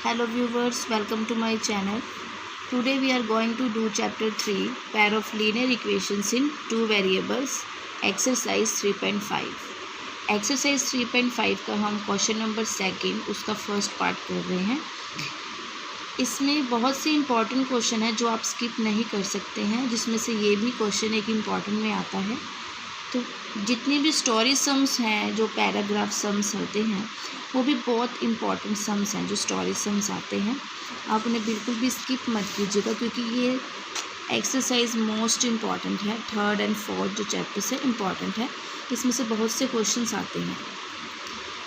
Hello viewers, welcome to my channel. Today we are going to do chapter 3, pair of linear equations in two variables, exercise 3.5. Exercise 3.5 का हम question number second उसका first part कर रहे हैं. इसमें बहुत से इम्पॉर्टेंट क्वेश्चन है जो आप स्किप नहीं कर सकते हैं, जिसमें से ये भी क्वेश्चन एक इम्पॉर्टेंट में आता है. तो जितनी भी स्टोरी सम्स हैं, जो पैराग्राफ सम्स होते हैं, वो भी बहुत इम्पॉर्टेंट सम्स हैं जो स्टोरी सम्स आते हैं. आप उन्हें बिल्कुल भी स्किप मत कीजिएगा क्योंकि ये एक्सरसाइज मोस्ट इम्पॉर्टेंट है. थर्ड एंड फोर्थ जो चैप्टर्स है इम्पॉर्टेंट है. इसमें से बहुत से क्वेश्चंस आते हैं.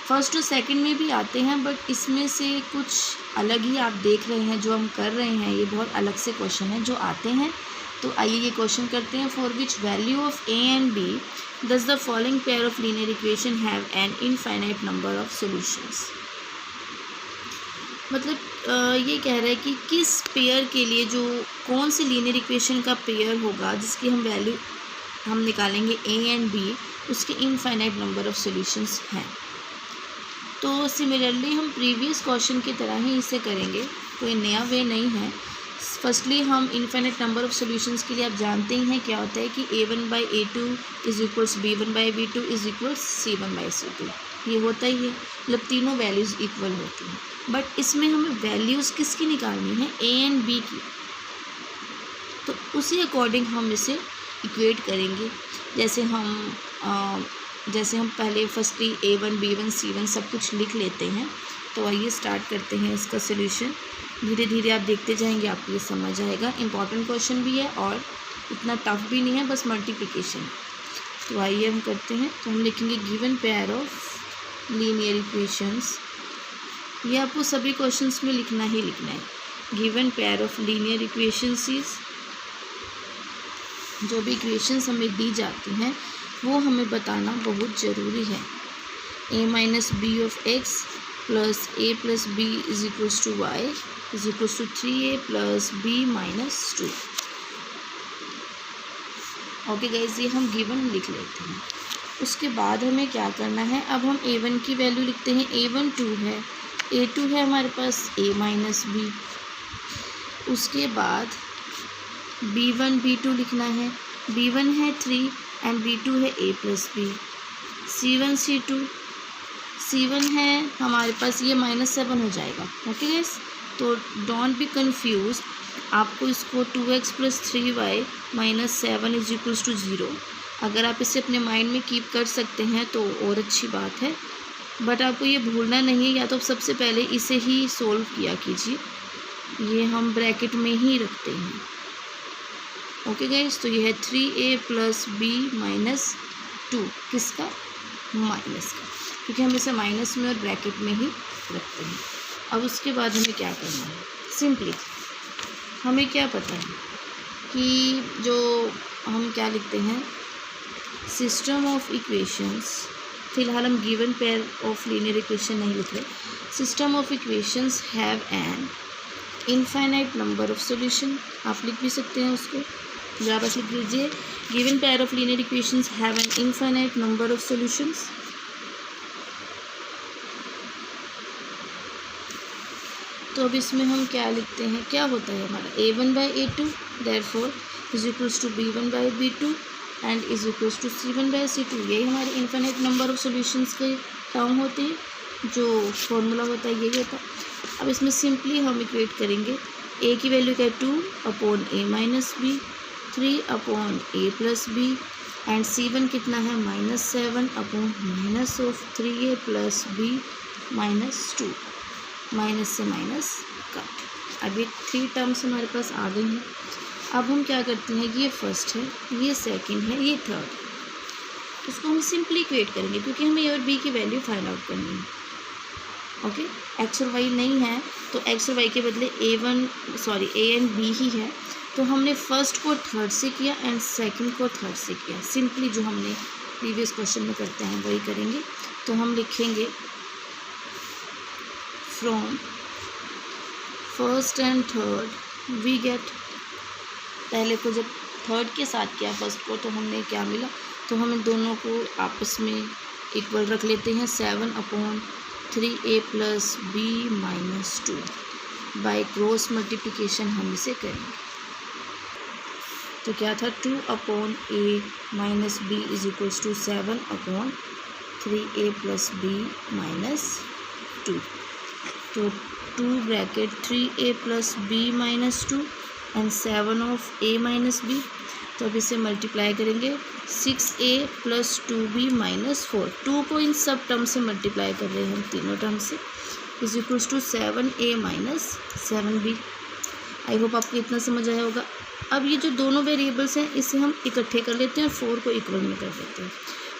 फर्स्ट और सेकंड में भी आते हैं, बट इसमें से कुछ अलग ही आप देख रहे हैं जो हम कर रहे हैं. ये बहुत अलग से क्वेश्चन हैं जो आते हैं. तो आइए ये क्वेश्चन करते हैं. For which value of a and b does the following pair of linear equation have an infinite number of solutions. मतलब ये कह रहा है कि किस पेयर के लिए जो कौन सी लीनियर इक्वेशन का पेयर होगा जिसकी हम वैल्यू हम निकालेंगे ए एंड बी, उसके इनफाइनाइट नंबर ऑफ सॉल्यूशंस हैं. तो सिमिलरली हम प्रीवियस क्वेश्चन की तरह ही इसे करेंगे, कोई नया वे नहीं है. फर्स्टली हम इनफाइनाइट नंबर ऑफ सॉल्यूशंस के लिए आप जानते ही हैं क्या होता है कि a1/a2 is equals b1/b2 is equals c1/c2. ये होता ही है, मतलब तीनों वैल्यूज़ इक्वल होती हैं. बट इसमें हमें वैल्यूज़ किसकी निकालनी है, a एंड b की. तो उसी अकॉर्डिंग हम इसे इक्वेट करेंगे. जैसे हम पहले फर्स्टली a1 b1 c1 सब कुछ लिख लेते हैं. तो आइए स्टार्ट करते हैं इसका सोल्यूशन. धीरे धीरे आप देखते जाएंगे, आपको ये समझ आएगा. इम्पॉर्टेंट क्वेश्चन भी है और इतना टफ भी नहीं है, बस मल्टीप्लिकेशन है. तो आइए हम करते हैं. तो हम लिखेंगे given pair of linear equations. ये आपको सभी क्वेश्चंस में लिखना ही लिखना है. Given pair of linear equations is, जो भी इक्वेशंस हमें दी जाती हैं वो हमें बताना बहुत ज़रूरी है. a minus b of x plus a plus b is equals to y is equals to 3a plus b minus 2. Okay guys, ये हम गिवन लिख लेते हैं. उसके बाद हमें क्या करना है, अब हम a1 की वैल्यू लिखते हैं. a1 2 है, a2 है हमारे पास a माइनस बी. उसके बाद b1 b2 लिखना है. b1 है 3 एंड b2 है a plus B. c1 c1 है हमारे पास, ये -7 हो जाएगा. ओके गाइस, तो डोंट बी कंफ्यूज. आपको इसको 2x plus 3y minus 7 is equals to 0. अगर आप इसे अपने माइंड में कीप कर सकते हैं तो और अच्छी बात है, बट आपको ये भूलना नहीं है. या तो सबसे पहले इसे ही सोल्व किया कीजिए. ये हम ब्रैकेट में ही रखते हैं. ओके गाइस, तो ये है 3a प्लस बी माइनस 2. किसका, माइनस का, क्योंकि हम इसे माइनस में और ब्रैकेट में ही रखते हैं. अब उसके बाद हमें क्या करना है, सिंपली हमें क्या पता है कि जो हम क्या लिखते हैं, सिस्टम ऑफ इक्वेशंस. फिलहाल हम given pair of linear equation नहीं लिख रहे. System of equations have an infinite number of solution. आप लिख भी सकते हैं उसको, जहाँ बस लिख लीजिए given pair of linear equations have an infinite number of solutions. तो अब इसमें हम क्या लिखते हैं, क्या होता है हमारा a1/a2 therefore is equals to b1/b2 and is equals to c1/c2. यही हमारे इनफाइनाइट नंबर ऑफ सॉल्यूशंस के टर्म होते हैं. जो फॉर्मूला होता है यही होता है. अब इसमें सिंपली हम इक्वेट करेंगे. a की वैल्यू क्या है 2/a minus b, 3/a plus b and c1 कितना है -7/-3a plus b minus 2. Minus से माइनस कट. अभी 3 टर्म्स हमारे पास आ गई हैं. अब हम क्या करते हैं, ये फर्स्ट है, ये सेकंड है, ये थर्ड. इसको हम सिंपली इक्वेट करेंगे क्योंकि हमें ए और बी की वैल्यू फाइंड आउट करनी है. ओके, एक्स और वाई नहीं है तो एक्स और वाई के बदले ए एंड बी ही है. तो हमने फर्स्ट को थर्ड से किया एंड सेकंड को थर्ड से किया. सिंपली जो हमने प्रीवियस क्वेश्चन में करते हैं वही करेंगे. तो हम लिखेंगे from first and third we get. पहले को जब थर्ड के साथ किया फर्स्ट को तो हमने क्या मिला, तो हमें दोनों को आपस में इक्वल रख लेते हैं. 7/3 3a plus b minus 2। By cross multiplication हम इसे करेंगे। तो क्या था, 2/a minus b is equals to 7/3a plus b minus 2। तो 2 bracket 3a plus b minus 2 and 7 of a minus b. तो अब इसे मल्टीप्लाई करेंगे, 6a प्लस 2b माइनस 4। 2 को इन सब टर्म से मल्टीप्लाई कर रहे हैं हम तीनों टर्म से, is equals to 7a minus 7b। I hope आपको इतना समझ आया होगा। अब ये जो दोनों वेरिएबल्स हैं इसे हम इकट्ठे कर लेते हैं और 4 को इक्वल में कर देते हैं।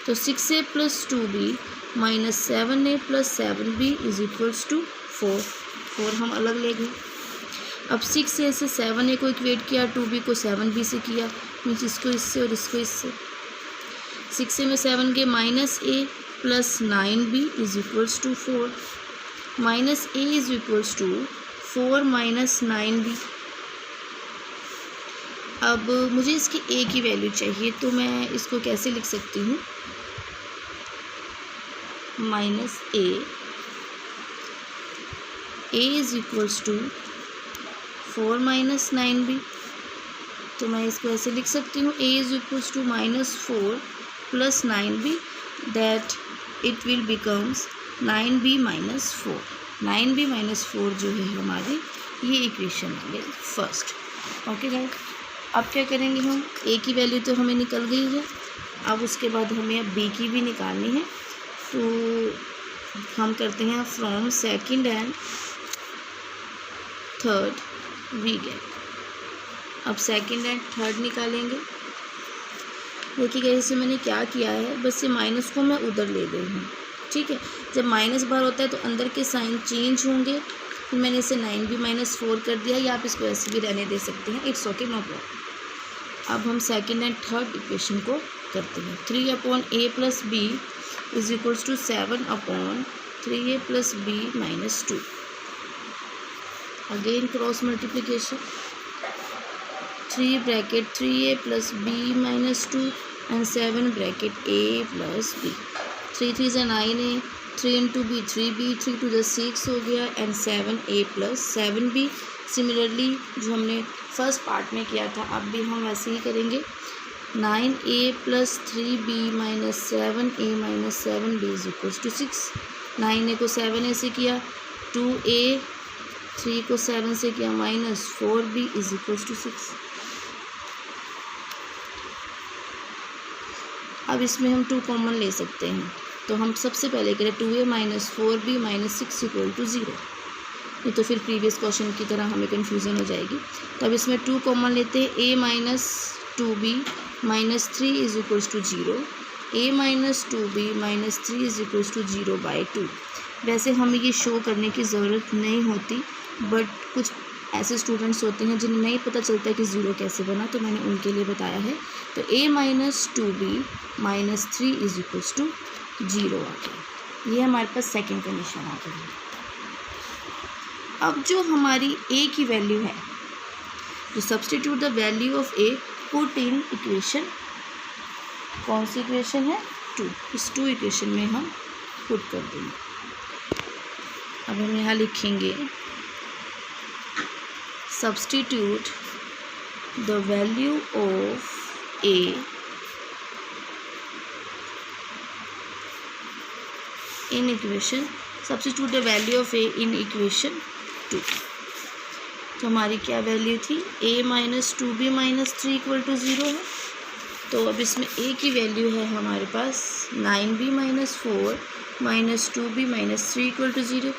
तो 6a plus 2b minus 7a plus 7b is equals to 4। 4 हम अलग ले गए। अब 6a से 7a को इक्वेट किया, 2b को 7b से किया, मीन्स इसको इससे और इसको इससे। 6a में 7 के minus a plus 9b is equals to 4। Minus a is equals to 4 minus 9b। अब मुझे इसकी a की वैल्यू चाहिए, तो मैं इसको कैसे लिख सकती हूँ, minus a is equals to 4 minus 9b। तो मैं इसको ऐसे लिख सकती हूँ, a is equals to minus 4 plus 9b, that it will becomes 9b minus 4। 9b minus 4 जो है हमारी ये इक्वेशन है फर्स्ट। ओके गाइस, अब क्या करेंगे हम, a की वैल्यू तो हमें निकल गई है, अब उसके बाद हमें अब b की भी निकालनी है। तो हम करते हैं from second and third we get. अब सेकंड एंड थर्ड निकालेंगे। देखिएगा इसे मैंने क्या किया है, बस ये माइनस को मैं उधर ले गई हूँ, ठीक है। जब माइनस बाहर होता है तो अंदर के साइन चेंज होंगे। फिर मैंने इसे 9b माइनस 4 कर दिया, या आप इसको ऐसे भी रहने दे सकते हैं, इट्स ओके, नो प्रॉब्लम। अब हम सेकंड एंड थर्ड इक्वेशन को करते हैं। 3/a plus b is equals to 7/3a plus b minus 2। Again cross multiplication, 3 bracket 3a plus b minus 2 and 7 bracket a plus b। 3 3 से 9a, 3 into b 3b, 3 to the 6 हो गया and 7a plus 7b। Similarly जो हमने first part में किया था, अब भी हम वैसे ही करेंगे। 9a plus 3b minus 7a minus 7b is equals to 6। 9a को 7a से किया, 2a, 3 को 7 से किया, minus 4b is equals to 6। अब इसमें हम 2 कॉमन ले सकते हैं, तो हम सबसे पहले करें 2a minus 4b minus 6 equal to 0। नहीं तो फिर प्रीवियस क्वेश्चन की तरह हमें कन्फ्यूज़न हो जाएगी। तो अब इसमें 2 कॉमन लेते हैं, a minus 2b minus 3 is equals to 0। a minus 2b minus 3 is equals to 0 by 2। वैसे हमें ये शो करने की ज़रूरत नहीं होती, बट कुछ ऐसे स्टूडेंट्स होते हैं जिन्हें नहीं पता चलता कि 0 कैसे बना, तो मैंने उनके लिए बताया है। तो a minus 2b minus 3 is equals to 0 आ गया। ये हमारे पास सेकेंड कंडीशन आ गई। अब जो हमारी a की वैल्यू है, तो substitute the value of a, put in equation. कौन सी इक्वेशन है, 2। इस 2 इक्वेशन में हम पुट कर देंगे। अब हम यहाँ लिखेंगे substitute the value of a in equation, substitute the value of a in equation 2। तो हमारी क्या वैल्यू थी, a minus 2b minus 3 equal to 0 है। तो अब इसमें a की वैल्यू है हमारे पास 9b minus 4 minus 2b minus 3 equal to 0।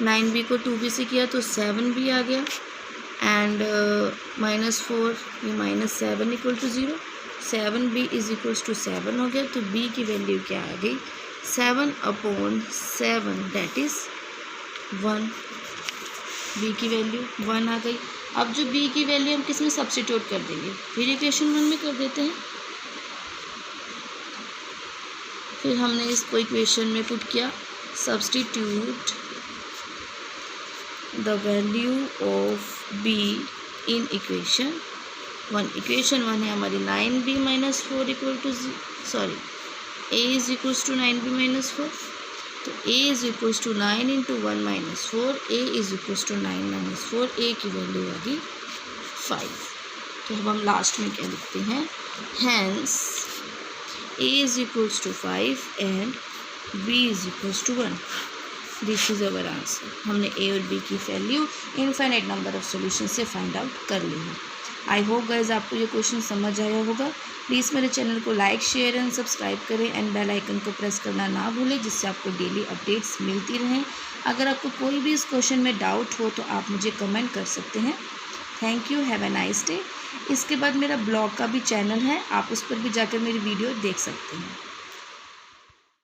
9b को 2b से किया तो 7b आ गया एंड माइनस 4, ये minus 7 equal to 0। 7b is equals to 7 हो गया। तो b की वैल्यू क्या आ गई, 7/7, दैट इज़ 1। b की वैल्यू 1 आ गई। अब जो b की वैल्यू हम किस में सब्स्टिट्यूट कर देंगे, फिर इक्वेशन 1 में कर देते हैं। फिर हमने इसको इक्वेशन में पुट किया, substitute the value of b in equation 1। Equation 1 है हमारी 9b minus 4 equal to a is equals to 9b minus 4। तो a is equals to 9 into 1 minus 4, a is equals to 9 minus 4, a की value आ गई 5। तो अब हम last में क्या लिखते हैं, hence a is equals to 5 and b is equals to 1। This is our answer. हमने a और b की value infinite number of solution से फाइंड आउट कर ली है। आई होप गाइज आपको ये क्वेश्चन समझ आया होगा। प्लीज़ मेरे चैनल को लाइक शेयर एंड सब्सक्राइब करें एंड बेल आइकन को प्रेस करना ना भूलें, जिससे आपको डेली अपडेट्स मिलती रहें। अगर आपको कोई भी इस क्वेश्चन में डाउट हो तो आप मुझे कमेंट कर सकते हैं। Thank you, have a nice day. इसके बाद मेरा ब्लॉग का भी चैनल है, आप उस पर भी जाकर मेरी वीडियो देख सकते हैं।